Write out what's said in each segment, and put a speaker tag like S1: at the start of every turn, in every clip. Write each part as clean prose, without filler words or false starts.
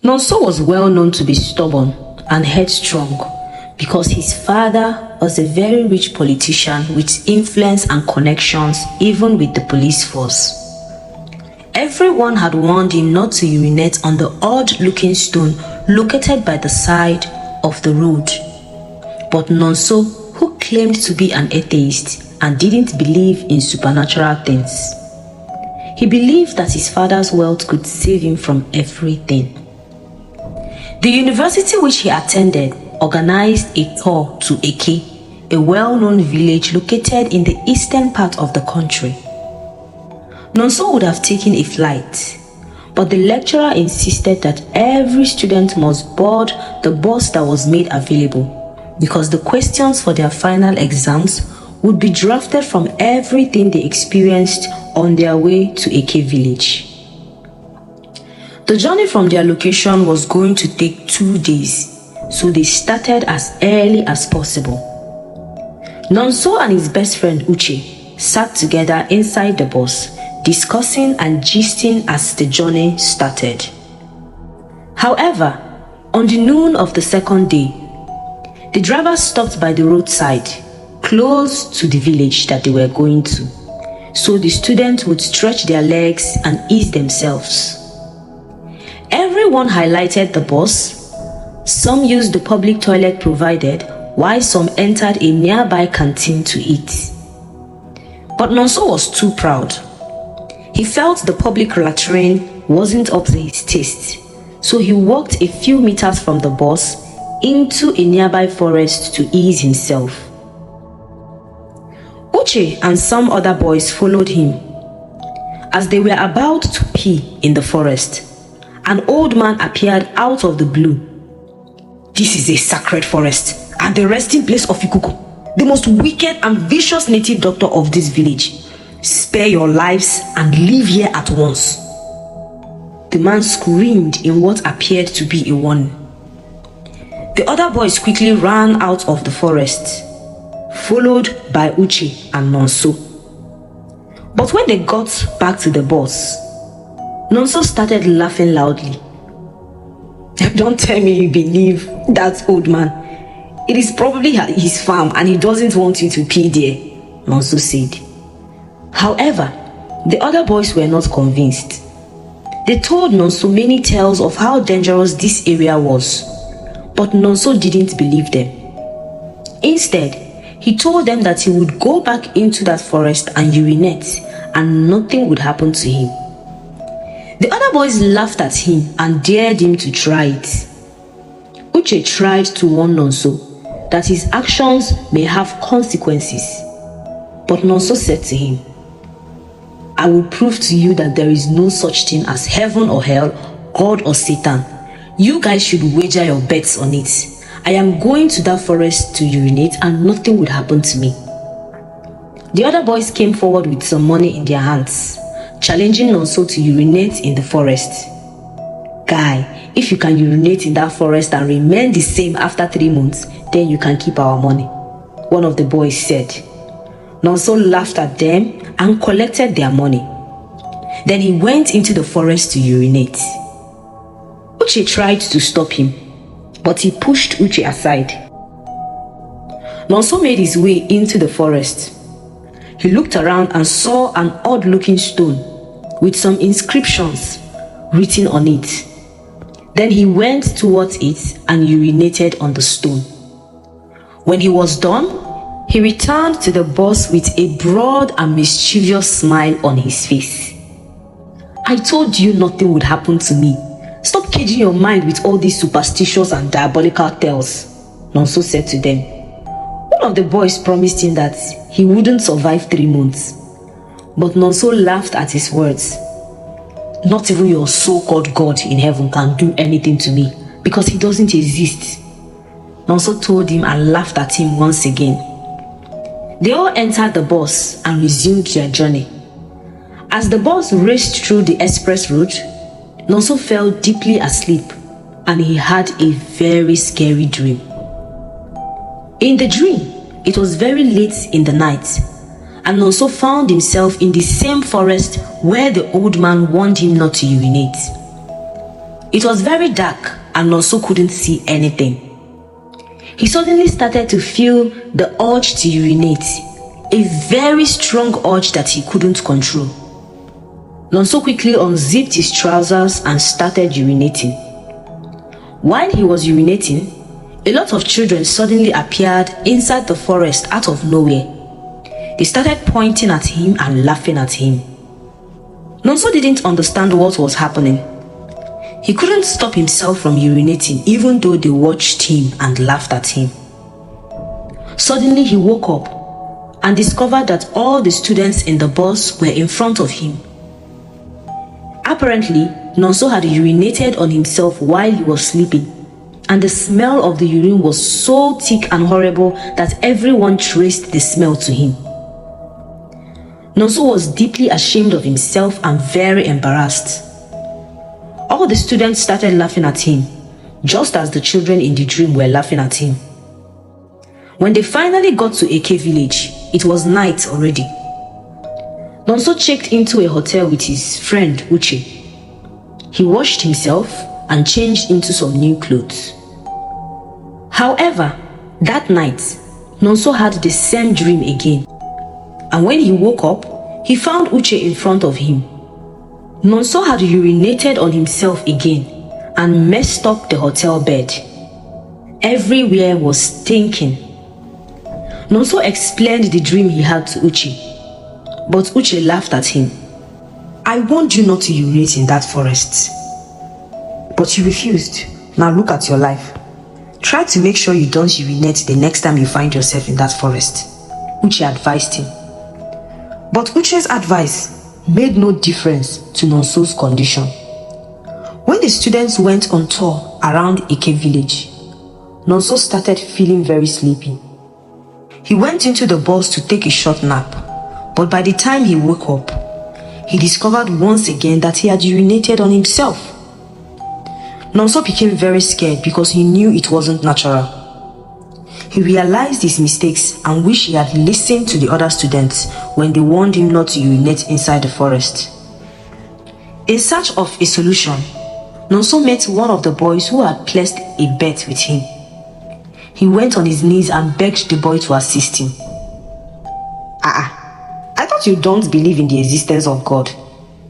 S1: Nonso was well known to be stubborn and headstrong because his father was a very rich politician with influence and connections even with the police force. Everyone had warned him not to urinate on the odd-looking stone located by the side of the road. But Nonso, who claimed to be an atheist and didn't believe in supernatural things, he believed that his father's wealth could save him from everything. The university which he attended organized a tour to Eke, a well-known village located in the eastern part of the country. Nonso would have taken a flight, but the lecturer insisted that every student must board the bus that was made available because the questions for their final exams would be drafted from everything they experienced on their way to Eke village. The journey from their location was going to take 2 days, so they started as early as possible. Nonso and his best friend Uche sat together inside the bus, discussing and gisting as the journey started. However, on the noon of the second day, the driver stopped by the roadside, close to the village that they were going to, so the students would stretch their legs and ease themselves. Everyone highlighted the bus. Some used the public toilet provided, while some entered a nearby canteen to eat. But Nonso was too proud. He felt the public latrine wasn't up to his taste, so he walked a few meters from the bus into a nearby forest to ease himself. Uche and some other boys followed him. As they were about to pee in the forest, an old man appeared out of the blue. "This is a sacred forest and the resting place of Ikuku, the most wicked and vicious native doctor of this village. Spare your lives and leave here at once." The man screamed in what appeared to be a warning. The other boys quickly ran out of the forest, followed by Uche and Nonso. But when they got back to the bus, Nonso started laughing loudly. "Don't tell me you believe that old man. It is probably his farm and he doesn't want you to pee there," Nonso said. However, the other boys were not convinced. They told Nonso many tales of how dangerous this area was, but Nonso didn't believe them. Instead, he told them that he would go back into that forest and urinate and nothing would happen to him. The other boys laughed at him and dared him to try it. Uche tried to warn Nonso that his actions may have consequences, but Nonso said to him, "I will prove to you that there is no such thing as heaven or hell, God or Satan. You guys should wager your bets on it. I am going to that forest to urinate and nothing would happen to me." The other boys came forward with some money in their hands, challenging Nonso to urinate in the forest. "Guy, if you can urinate in that forest and remain the same after 3 months, then you can keep our money," one of the boys said. Nonso laughed at them and collected their money. Then he went into the forest to urinate. Uche tried to stop him, but he pushed Uche aside. Nonso made his way into the forest. He looked around and saw an odd-looking stone with some inscriptions written on it. Then he went towards it and urinated on the stone. When he was done, he returned to the bus with a broad and mischievous smile on his face. "I told you nothing would happen to me. Stop caging your mind with all these superstitious and diabolical tales," Nonso said to them. One of the boys promised him that he wouldn't survive 3 months, but Nonso laughed at his words. "Not even your so-called God in heaven can do anything to me because he doesn't exist," Nonso told him and laughed at him once again. They all entered the bus and resumed their journey. As the bus raced through the express route, Nonso fell deeply asleep and he had a very scary dream. In the dream, it was very late in the night, and Nonso found himself in the same forest where the old man warned him not to urinate. It was very dark and Nonso couldn't see anything. He suddenly started to feel the urge to urinate, a very strong urge that he couldn't control. Nonso quickly unzipped his trousers and started urinating. While he was urinating, a lot of children suddenly appeared inside the forest out of nowhere. They started pointing at him and laughing at him. Nonso didn't understand what was happening. He couldn't stop himself from urinating even though they watched him and laughed at him. Suddenly he woke up and discovered that all the students in the bus were in front of him. Apparently, Nonso had urinated on himself while he was sleeping, and the smell of the urine was so thick and horrible that everyone traced the smell to him. Nonso was deeply ashamed of himself and very embarrassed. All the students started laughing at him, just as the children in the dream were laughing at him. When they finally got to Eke village, it was night already. Nonso checked into a hotel with his friend Uche. He washed himself and changed into some new clothes. However, that night, Nonso had the same dream again. And when he woke up, he found Uche in front of him. Nonso had urinated on himself again and messed up the hotel bed. Everywhere was stinking. Nonso explained the dream he had to Uche, but Uche laughed at him. "I warned you not to urinate in that forest, but you refused. Now look at your life. Try to make sure you don't urinate the next time you find yourself in that forest," Uche advised him. But Uche's advice made no difference to Nonso's condition. When the students went on tour around Eke village, Nonso started feeling very sleepy. He went into the bus to take a short nap, but by the time he woke up, he discovered once again that he had urinated on himself. Nonso became very scared because he knew it wasn't natural. He realized his mistakes and wished he had listened to the other students when they warned him not to urinate inside the forest. In search of a solution, Nonso met one of the boys who had placed a bet with him. He went on his knees and begged the boy to assist him. I thought you don't believe in the existence of God.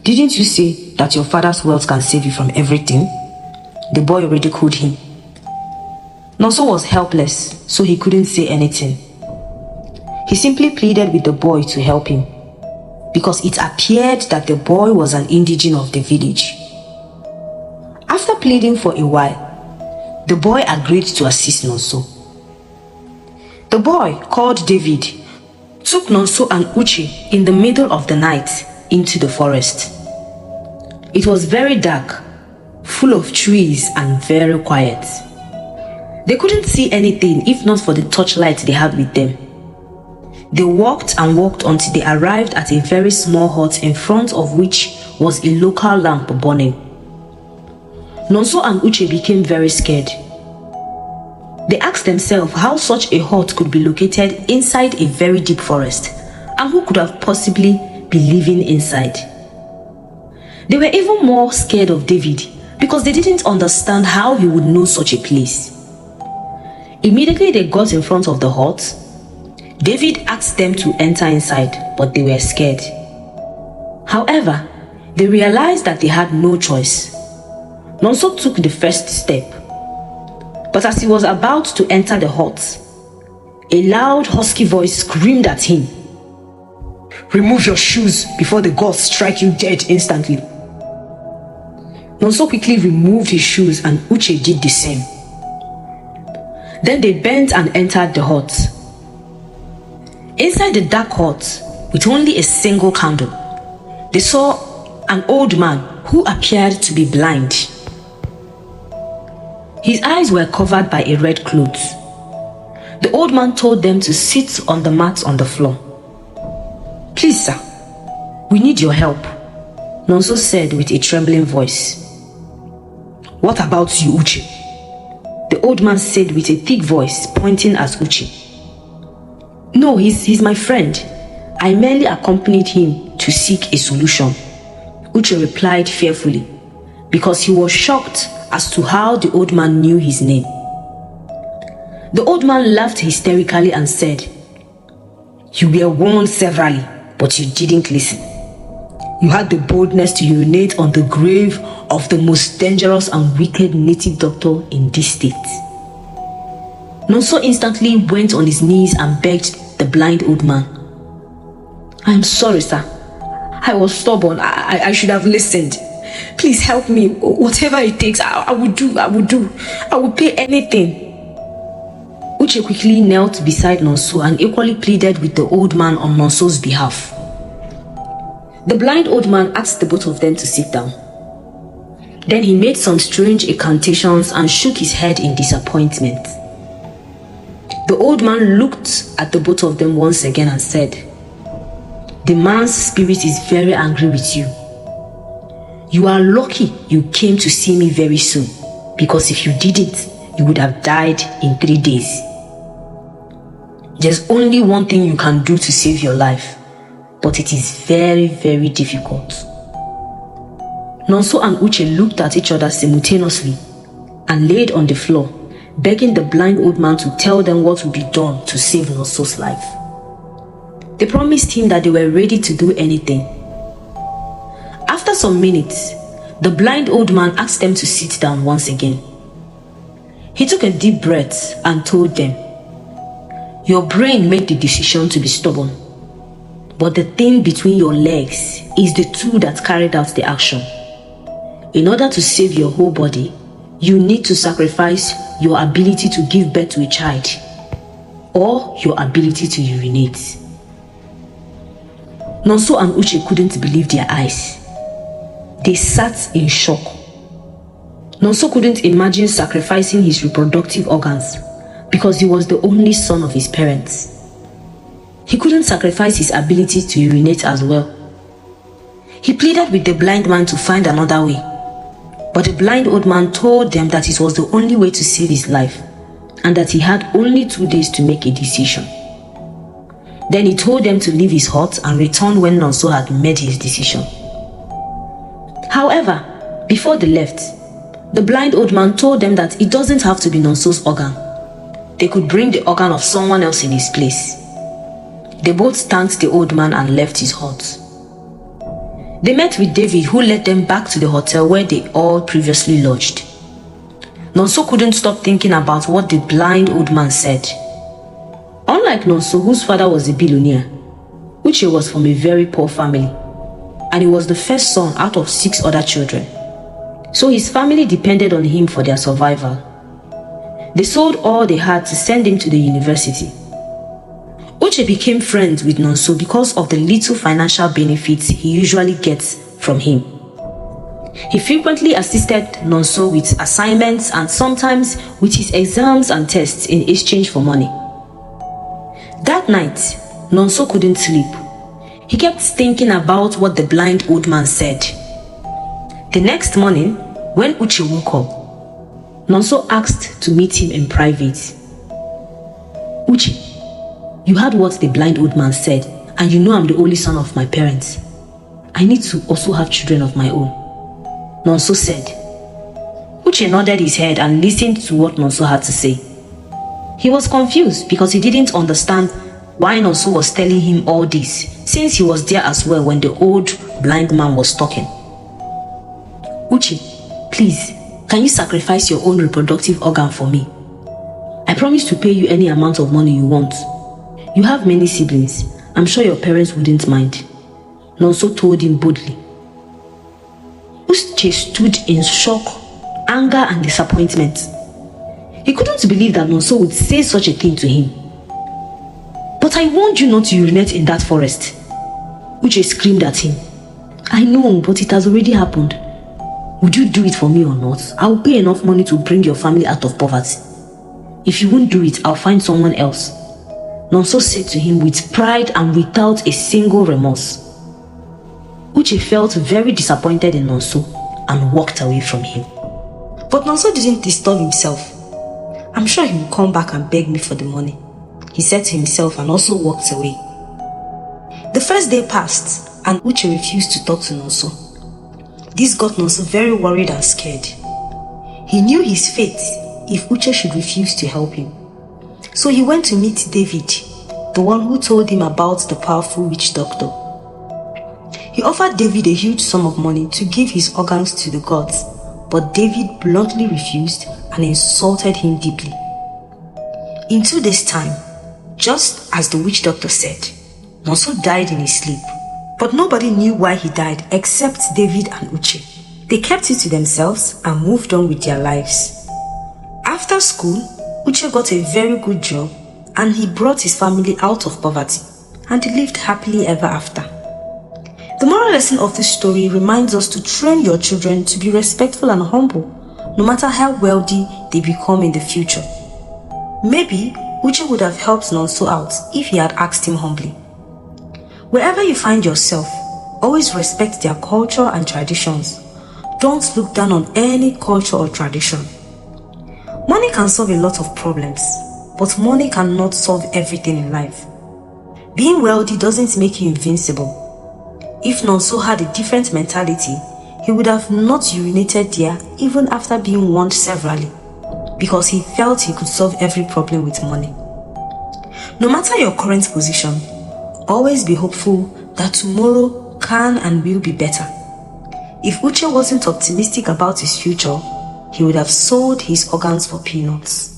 S1: Didn't you say that your father's wealth can save you from everything?" The boy ridiculed him. Nonso was helpless, so he couldn't say anything. He simply pleaded with the boy to help him, because it appeared that the boy was an indigene of the village. After pleading for a while, the boy agreed to assist Nonso. The boy, called David, took Nonso and Uche in the middle of the night into the forest. It was very dark, full of trees and very quiet. They couldn't see anything if not for the torchlight they had with them. They walked and walked until they arrived at a very small hut in front of which was a local lamp burning. Nonso and Uche became very scared. They asked themselves how such a hut could be located inside a very deep forest, and who could have possibly be living inside. They were even more scared of David because they didn't understand how he would know such a place. Immediately they got in front of the hut, David asked them to enter inside, but they were scared. However, they realized that they had no choice. Nonso took the first step. But as he was about to enter the hut, a loud husky voice screamed at him, "Remove your shoes before the gods strike you dead instantly." Nonso quickly removed his shoes and Uche did the same. Then they bent and entered the hut. Inside the dark hut, with only a single candle, they saw an old man who appeared to be blind. His eyes were covered by a red cloth. The old man told them to sit on the mat on the floor. "Please, sir, we need your help," Nonso said with a trembling voice. "What about you, Uche?" the old man said with a thick voice, pointing at Uche. "No, he's my friend. I merely accompanied him to seek a solution," Uche replied fearfully, because he was shocked as to how the old man knew his name. The old man laughed hysterically and said, "You were warned severally, but you didn't listen. You had the boldness to urinate on the grave of the most dangerous and wicked native doctor in this state." Nonso instantly went on his knees and begged the blind old man. "I am sorry, sir. I was stubborn. I should have listened. Please help me. Whatever it takes, I will do. I will pay anything." Uche quickly knelt beside Nonso and equally pleaded with the old man on Nonso's behalf. The blind old man asked the both of them to sit down. Then he made some strange incantations and shook his head in disappointment. The old man looked at the both of them once again and said, "The man's spirit is very angry with you. You are lucky you came to see me very soon, because if you didn't, you would have died in 3 days. There's only one thing you can do to save your life, but it is very, very difficult." Nonso and Uche looked at each other simultaneously and laid on the floor, begging the blind old man to tell them what would be done to save Nonso's life. They promised him that they were ready to do anything. After some minutes, the blind old man asked them to sit down once again. He took a deep breath and told them, "Your brain made the decision to be stubborn, but the thing between your legs is the tool that carried out the action. In order to save your whole body, you need to sacrifice your ability to give birth to a child or your ability to urinate." Nonso and Uche couldn't believe their eyes. They sat in shock. Nonso couldn't imagine sacrificing his reproductive organs because he was the only son of his parents. He couldn't sacrifice his ability to urinate as well. He pleaded with the blind man to find another way, but the blind old man told them that it was the only way to save his life and that he had only 2 days to make a decision. Then he told them to leave his hut and return when Nonso had made his decision. However, before they left, the blind old man told them that it doesn't have to be Nonso's organ. They could bring the organ of someone else in his place. They both thanked the old man and left his hut. They met with David, who led them back to the hotel where they all previously lodged. Nonso couldn't stop thinking about what the blind old man said. Unlike Nonso, whose father was a billionaire, Uche was from a very poor family, and he was the first son out of 6 other children. So his family depended on him for their survival. They sold all they had to send him to the university. Uche became friends with Nonso because of the little financial benefits he usually gets from him. He frequently assisted Nonso with assignments and sometimes with his exams and tests in exchange for money. That night, Nonso couldn't sleep. He kept thinking about what the blind old man said. The next morning, when Uche woke up, Nonso asked to meet him in private. "Uche, you heard what the blind old man said, and you know I'm the only son of my parents. I need to also have children of my own," Nonso said. Uche nodded his head and listened to what Nonso had to say. He was confused because he didn't understand why Nonso was telling him all this, since he was there as well when the old blind man was talking. "Uche, please, can you sacrifice your own reproductive organ for me? I promise to pay you any amount of money you want. You have many siblings. I'm sure your parents wouldn't mind," Nonso told him boldly. Uche stood in shock, anger and disappointment. He couldn't believe that Nonso would say such a thing to him. "But I warned you not to urinate in that forest," Uche screamed at him. "I know, but it has already happened. Would you do it for me or not? I will pay enough money to bring your family out of poverty. If you won't do it, I'll find someone else," Nonso said to him with pride and without a single remorse. Uche felt very disappointed in Nonso and walked away from him. But Nonso didn't disturb himself. "I'm sure he will come back and beg me for the money," he said to himself and also walked away. The first day passed and Uche refused to talk to Nonso. This got Nonso very worried and scared. He knew his fate if Uche should refuse to help him. So he went to meet David, the one who told him about the powerful witch doctor. He offered David a huge sum of money to give his organs to the gods, but David bluntly refused and insulted him deeply. In 2 days' time, just as the witch doctor said, Nonso died in his sleep, but nobody knew why he died except David and Uche. They kept it to themselves and moved on with their lives. After school, Uche got a very good job and he brought his family out of poverty and they lived happily ever after. The moral lesson of this story reminds us to train your children to be respectful and humble, no matter how wealthy they become in the future. Maybe Uche would have helped Nonso out if he had asked him humbly. Wherever you find yourself, always respect their culture and traditions. Don't look down on any culture or tradition. Money can solve a lot of problems, but money cannot solve everything in life. Being wealthy doesn't make you invincible. If Nonso had a different mentality, he would have not urinated there even after being warned severally, because he felt he could solve every problem with money. No matter your current position, always be hopeful that tomorrow can and will be better. If Uche wasn't optimistic about his future, he would have sold his organs for peanuts.